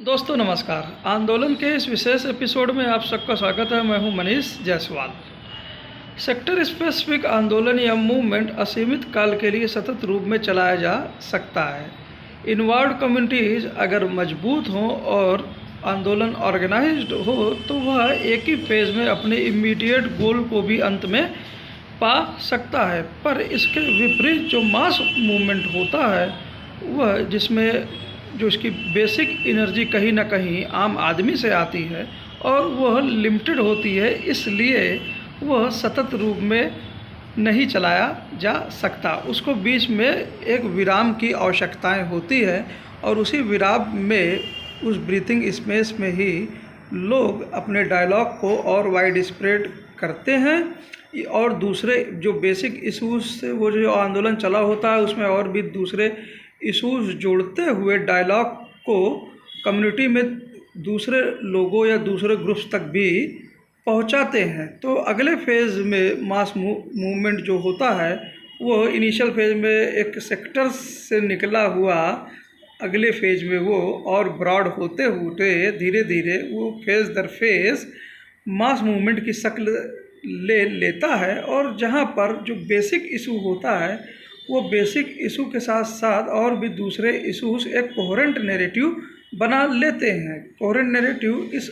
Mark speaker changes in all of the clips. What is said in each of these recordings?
Speaker 1: दोस्तों नमस्कार। आंदोलन के इस विशेष एपिसोड में आप सबका स्वागत है। मैं हूं मनीष जायसवाल। सेक्टर स्पेसिफिक आंदोलन या मूवमेंट असीमित काल के लिए सतत रूप में चलाया जा सकता है। इन्वॉल्व कम्युनिटीज़ अगर मजबूत हों और आंदोलन ऑर्गेनाइज्ड हो तो वह एक ही फेज़ में अपने इमीडिएट गोल को भी अंत में पा सकता है। पर इसके विपरीत जो मास मूवमेंट होता है वह जिसमें जो इसकी बेसिक एनर्जी कहीं ना कहीं आम आदमी से आती है और वह लिमिटेड होती है, इसलिए वह सतत रूप में नहीं चलाया जा सकता। उसको बीच में एक विराम की आवश्यकताएं होती है और उसी विराम में उस ब्रीथिंग स्पेस में ही लोग अपने डायलॉग को और वाइड स्प्रेड करते हैं और दूसरे जो बेसिक इशूज़ से वो जो आंदोलन चला होता है उसमें और भी दूसरे इशूज़ जोड़ते हुए डायलॉग को कम्युनिटी में दूसरे लोगों या दूसरे ग्रुप्स तक भी पहुंचाते हैं। तो अगले फेज़ में मास मूवमेंट जो होता है वो इनिशियल फेज़ में एक सेक्टर से निकला हुआ अगले फेज़ में वो और ब्रॉड होते होते धीरे धीरे वो फेज़ दर फेज़ मास मूवमेंट की शक्ल ले लेता है। और जहाँ पर जो बेसिक इशू होता है वो बेसिक इशू के साथ साथ और भी दूसरे इशूज़ एक कोहेरेंट नैरेटिव बना लेते हैं। कोहेरेंट नैरेटिव इस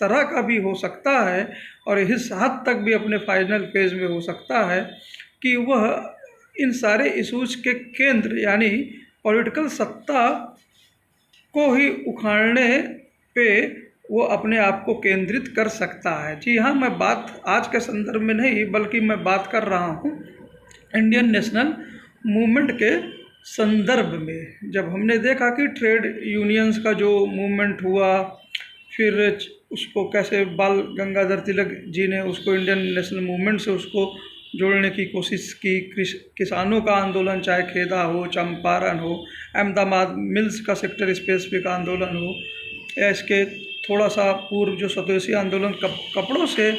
Speaker 1: तरह का भी हो सकता है और इस हद तक भी अपने फाइनल फेज में हो सकता है कि वह इन सारे इशूज़ के केंद्र यानी पॉलिटिकल सत्ता को ही उखाड़ने पे वो अपने आप को केंद्रित कर सकता है। जी हाँ, मैं बात आज के संदर्भ में नहीं बल्कि मैं बात कर रहा हूँ इंडियन नेशनल मूवमेंट के संदर्भ में। जब हमने देखा कि ट्रेड यूनियंस का जो मूवमेंट हुआ, फिर उसको कैसे बाल गंगाधर तिलक जी ने उसको इंडियन नेशनल मूवमेंट से उसको जोड़ने की कोशिश की। किसानों का आंदोलन, चाहे खेदा हो, चंपारण हो, अहमदाबाद मिल्स का सेक्टर स्पेसिफिक आंदोलन हो, या इसके थोड़ा सा पूर्व जो स्वदेशी आंदोलन कपड़ों से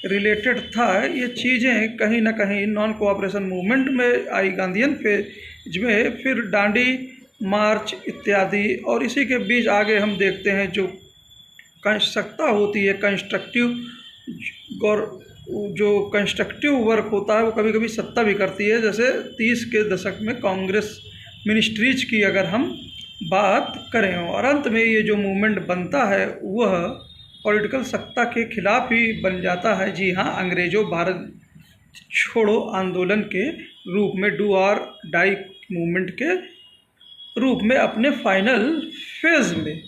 Speaker 1: रिलेटेड था, ये चीज़ें कहीं ना कहीं नॉन कोऑपरेशन मूवमेंट में आई, गांधीयन फेज में, फिर डांडी मार्च इत्यादि। और इसी के बीच आगे हम देखते हैं जो सत्ता होती है कंस्ट्रक्टिव जो कंस्ट्रक्टिव वर्क होता है वो कभी कभी सत्ता भी करती है। जैसे 30 के दशक में कांग्रेस मिनिस्ट्रीज की अगर हम बात करें, और अंत में ये जो मूवमेंट बनता है वह पॉलिटिकल सत्ता के खिलाफ ही बन जाता है। जी हाँ, अंग्रेज़ों भारत छोड़ो आंदोलन के रूप में, डू और डाई मूवमेंट के रूप में अपने फाइनल फेज में।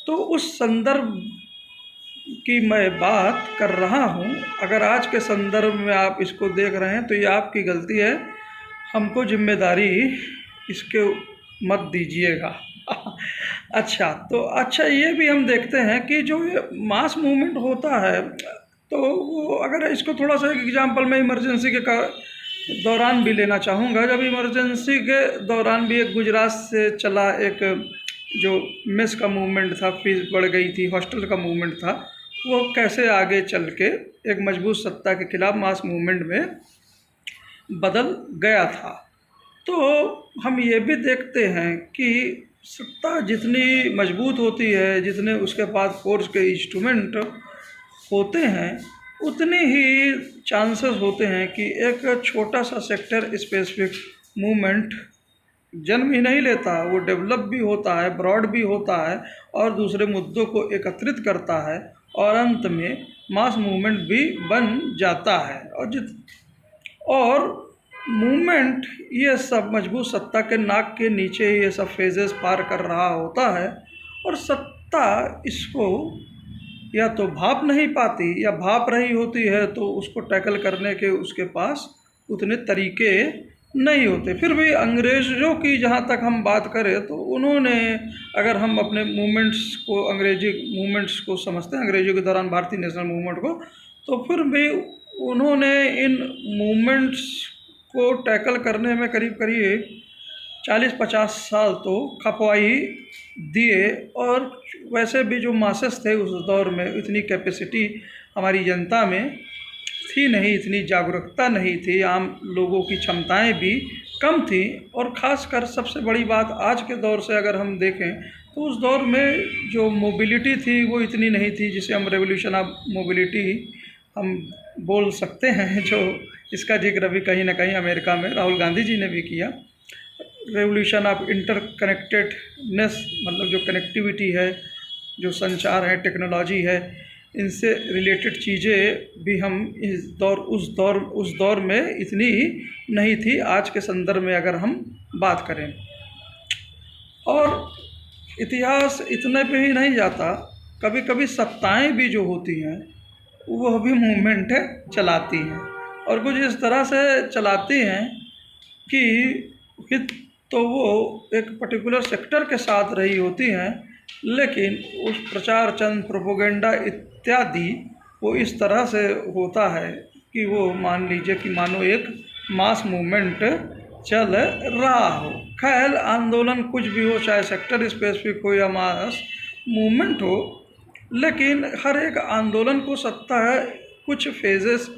Speaker 1: तो उस संदर्भ की मैं बात कर रहा हूँ। अगर आज के संदर्भ में आप इसको देख रहे हैं तो ये आपकी गलती है, हमको जिम्मेदारी इसके मत दीजिएगा। अच्छा ये भी हम देखते हैं कि जो मास मूवमेंट होता है तो वो, अगर इसको थोड़ा सा एक एग्जांपल मैं इमरजेंसी के दौरान भी लेना चाहूँगा। जब इमरजेंसी के दौरान भी एक गुजरात से चला एक जो मेस का मूवमेंट था, फीस बढ़ गई थी, हॉस्टल का मूवमेंट था, वो कैसे आगे चल के एक मजबूत सत्ता के खिलाफ मास मूवमेंट में बदल गया था। तो हम ये भी देखते हैं कि सत्ता जितनी मजबूत होती है, जितने उसके पास फोर्स के इंस्ट्रूमेंट होते हैं, उतने ही चांसेस होते हैं कि एक छोटा सा सेक्टर स्पेसिफिक मूवमेंट जन्म ही नहीं लेता, वो डेवलप भी होता है, ब्रॉड भी होता है और दूसरे मुद्दों को एकत्रित करता है और अंत में मास मूवमेंट भी बन जाता है। और मूवमेंट ये सब मजबूत सत्ता के नाक के नीचे ये सब फेजेस पार कर रहा होता है और सत्ता इसको या तो भाप नहीं पाती या भाप रही होती है तो उसको टैकल करने के उसके पास उतने तरीके नहीं होते। फिर भी अंग्रेज़ों की जहाँ तक हम बात करें तो उन्होंने, अगर हम अपने मूवमेंट्स को, अंग्रेजी मूवमेंट्स को समझते हैं, अंग्रेज़ों के दौरान भारतीय नेशनल मूवमेंट को, तो फिर भी उन्होंने इन मूवमेंट्स को टैकल करने में करीब 40-50 साल तो खपवाई दिए। और वैसे भी जो मासेस थे उस दौर में, इतनी कैपेसिटी हमारी जनता में थी नहीं, इतनी जागरूकता नहीं थी, आम लोगों की क्षमताएं भी कम थी। और ख़ासकर सबसे बड़ी बात आज के दौर से अगर हम देखें तो उस दौर में जो मोबिलिटी थी वो इतनी नहीं थी जिसे हम रेवोल्यूशन ऑफ मोबिलिटी हम बोल सकते हैं, जो इसका जिक्र अभी कहीं ना कहीं अमेरिका में राहुल गांधी जी ने भी किया। रेवोल्यूशन ऑफ इंटरकनेक्टेडनेस, मतलब जो कनेक्टिविटी है, जो संचार है, टेक्नोलॉजी है, इनसे रिलेटेड चीज़ें भी हम उस दौर में इतनी नहीं थी आज के संदर्भ में अगर हम बात करें। और इतिहास इतने पे ही नहीं जाता, कभी कभी सत्ताएं भी जो होती हैं वह भी मूवमेंट चलाती हैं, और कुछ इस तरह से चलाती हैं कि हित तो वो एक पर्टिकुलर सेक्टर के साथ रही होती हैं, लेकिन उस प्रचार चंद प्रोपोगेंडा इत्यादि वो इस तरह से होता है कि वो मान लीजिए कि मानो एक मास मूवमेंट चल रहा हो। खैर, आंदोलन कुछ भी हो, चाहे सेक्टर स्पेसिफिक हो या मास मूवमेंट हो, लेकिन हर एक आंदोलन को सत्ता है कुछ फेजेस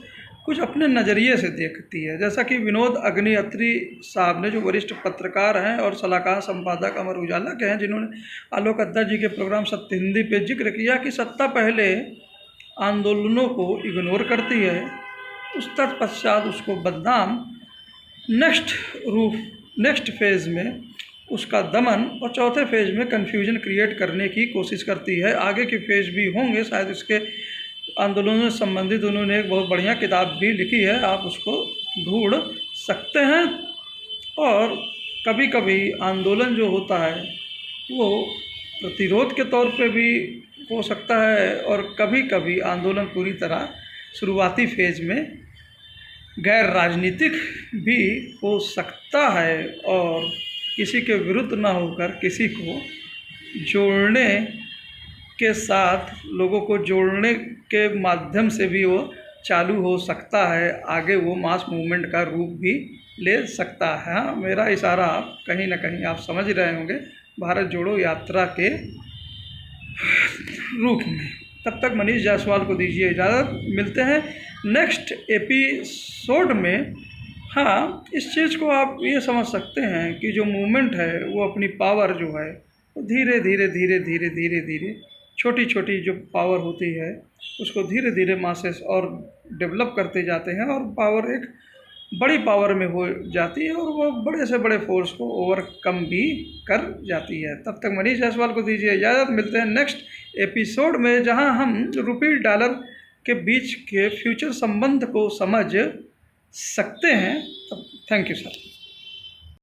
Speaker 1: कुछ अपने नज़रिए से देखती है। जैसा कि विनोद अग्निहोत्री साहब ने, जो वरिष्ठ पत्रकार हैं और सलाहकार संपादक अमर उजाला के हैं, जिन्होंने आलोक अद्दा जी के प्रोग्राम सत्य हिंदी पे जिक्र किया कि सत्ता पहले आंदोलनों को इग्नोर करती है, उस तत्पश्चात उसको बदनाम, नेक्स्ट फेज़ में उसका दमन, और चौथे फेज़ में कन्फ्यूजन क्रिएट करने की कोशिश करती है। आगे के फेज़ भी होंगे, शायद इसके आंदोलनों से संबंधित उन्होंने एक बहुत बढ़िया किताब भी लिखी है, आप उसको ढूंढ सकते हैं। और कभी कभी आंदोलन जो होता है वो प्रतिरोध के तौर पे भी हो सकता है, और कभी कभी आंदोलन पूरी तरह शुरुआती फेज़ में गैर राजनीतिक भी हो सकता है, और किसी के विरुद्ध ना होकर किसी को जोड़ने के साथ, लोगों को जोड़ने के माध्यम से भी वो चालू हो सकता है। आगे वो मास मूवमेंट का रूप भी ले सकता है। हाँ, मेरा इशारा कहीं ना कहीं आप समझ रहे होंगे, भारत जोड़ो यात्रा के रूप में। तब तक मनीष जायसवाल को दीजिए इजाज़त, मिलते हैं नेक्स्ट एपिसोड में। हाँ, इस चीज़ को आप ये समझ सकते हैं कि जो मूवमेंट है वो अपनी पावर जो है वो धीरे धीरे छोटी छोटी जो पावर होती है उसको धीरे धीरे मासेस और डेवलप करते जाते हैं, और पावर एक बड़ी पावर में हो जाती है, और वो बड़े से बड़े फोर्स को ओवरकम भी कर जाती है। तब तक मनीष जायसवाल को दीजिए इजाज़त, मिलते हैं नेक्स्ट एपिसोड में, जहां हम रुपये डॉलर के बीच के फ्यूचर संबंध को समझ सकते हैं। तब थैंक यू सर।